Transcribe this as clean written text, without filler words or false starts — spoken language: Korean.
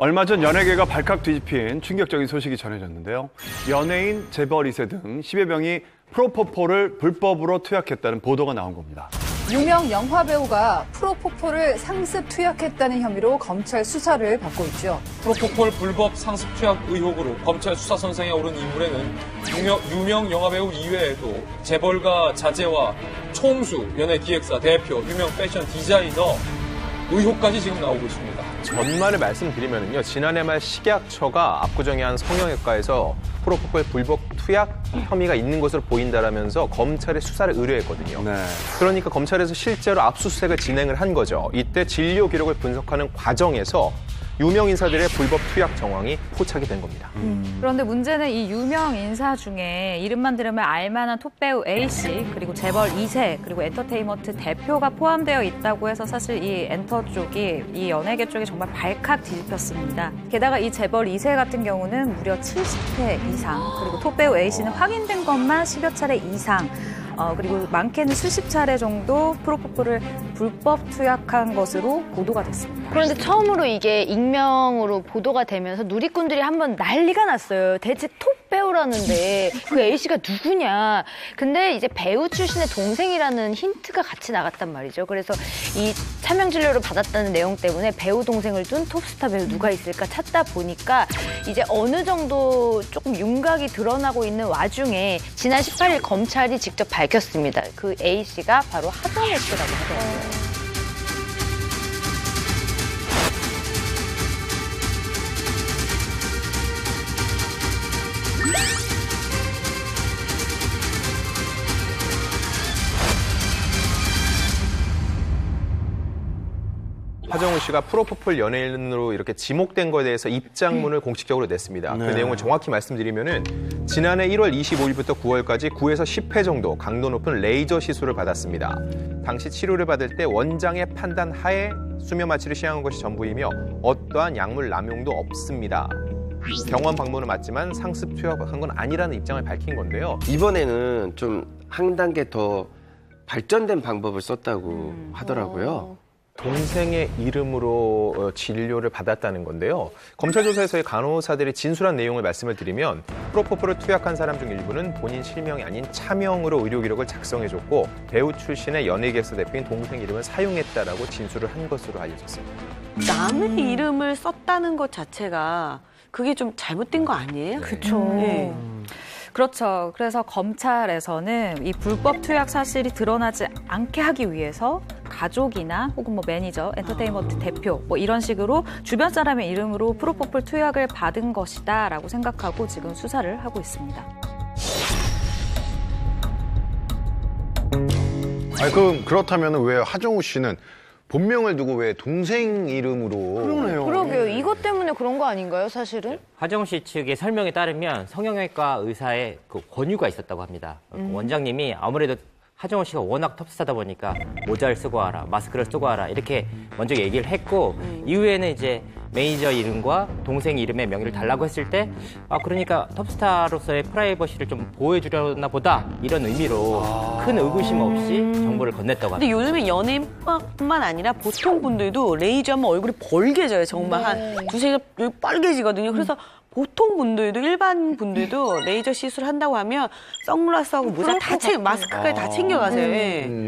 얼마 전 연예계가 발칵 뒤집힌 충격적인 소식이 전해졌는데요. 연예인, 재벌 2세 등 10여 명이 프로포폴을 불법으로 투약했다는 보도가 나온 겁니다. 유명 영화배우가 프로포폴을 상습 투약했다는 혐의로 검찰 수사를 받고 있죠. 프로포폴 불법 상습 투약 의혹으로 검찰 수사 선상에 오른 인물에는 유명 영화배우 이외에도 재벌가 자제와 총수, 연예기획사 대표, 유명 패션 디자이너 의혹까지 지금 나오고 있습니다. 전말을 말씀드리면요, 지난해 말 식약처가 압구정의 한 성형외과에서 프로포폴 불법 투약 혐의가 있는 것으로 보인다라면서 검찰에 수사를 의뢰했거든요. 네. 그러니까 검찰에서 실제로 압수수색을 진행을 한 거죠. 이때 진료 기록을 분석하는 과정에서 유명 인사들의 불법 투약 정황이 포착이 된 겁니다. 그런데 문제는 이 유명 인사 중에 이름만 들으면 알만한 톱배우 A씨, 그리고 재벌 2세, 그리고 엔터테인먼트 대표가 포함되어 있다고 해서 사실 이 엔터 쪽이, 이 연예계 쪽이 정말 발칵 뒤집혔습니다. 게다가 이 재벌 2세 같은 경우는 무려 70회 이상, 그리고 톱배우 A씨는 확인된 것만 10여 차례 이상, 그리고 많게는 수십 차례 정도 프로포폴을 불법 투약한 것으로 보도가 됐습니다. 그런데 처음으로 이게 익명으로 보도가 되면서 누리꾼들이 한번 난리가 났어요. 대체 톱 배우라는데 그 A씨가 누구냐. 근데 이제 배우 출신의 동생이라는 힌트가 같이 나갔단 말이죠. 그래서 이 차명 진료를 받았다는 내용 때문에 배우 동생을 둔 톱스타 배우 누가 있을까 찾다 보니까 이제 어느 정도 조금 윤곽이 드러나고 있는 와중에 지난 18일 검찰이 직접 밝혔습니다. 그 A씨가 바로 하정우 씨라고 하더라고요. 하정우 씨가 프로포폴 연예인으로 이렇게 지목된 것에 대해서 입장문을 공식적으로 냈습니다. 네. 그 내용을 정확히 말씀드리면은 지난해 1월 25일부터 9월까지 9에서 10회 정도 강도 높은 레이저 시술을 받았습니다. 당시 치료를 받을 때 원장의 판단 하에 수면 마취를 시행한 것이 전부이며 어떠한 약물 남용도 없습니다. 병원 방문은 맞지만 상습 투약한 건 아니라는 입장을 밝힌 건데요. 이번에는 좀 한 단계 더 발전된 방법을 썼다고 하더라고요. 동생의 이름으로 진료를 받았다는 건데요. 검찰 조사에서의 간호사들이 진술한 내용을 말씀을 드리면 프로포폴을 투약한 사람 중 일부는 본인 실명이 아닌 차명으로 의료 기록을 작성해줬고 배우 출신의 연예기획사 대표인 동생 이름을 사용했다라고 진술을 한 것으로 알려졌습니다. 남의 이름을 썼다는 것 자체가 그게 좀 잘못된 거 아니에요? 그렇죠. 네. 그렇죠. 그래서 검찰에서는 이 불법 투약 사실이 드러나지 않게 하기 위해서 가족이나 혹은 뭐 매니저, 엔터테인먼트 대표 뭐 이런 식으로 주변 사람의 이름으로 프로포폴 투약을 받은 것이다라고 생각하고 지금 수사를 하고 있습니다. 아니 그렇다면 왜 하정우 씨는 본명을 두고 왜 동생 이름으로? 그러네요. 그러게요. 이것 때문에 그런 거 아닌가요, 사실은? 하정우 씨 측의 설명에 따르면 성형외과 의사의 그 권유가 있었다고 합니다. 원장님이 아무래도 하정우 씨가 워낙 톱스타다 보니까 모자를 쓰고 와라, 마스크를 쓰고 와라 이렇게 먼저 얘기를 했고 이후에는 이제 매니저 이름과 동생 이름의 명의를 달라고 했을 때 그러니까 톱스타로서의 프라이버시를 좀 보호해주려나 보다 이런 의미로 큰 의구심 없이 정보를 건넸다고 합니다. 근데 요즘에 연예인뿐만 아니라 보통 분들도 레이저하면 얼굴이 벌게져요. 정말 한 두세 개 빨개지거든요. 그래서 보통 분들도 일반 분들도 레이저 시술 한다고 하면 선글라스하고 모자 다 마스크까지 다 챙겨가세요. 예.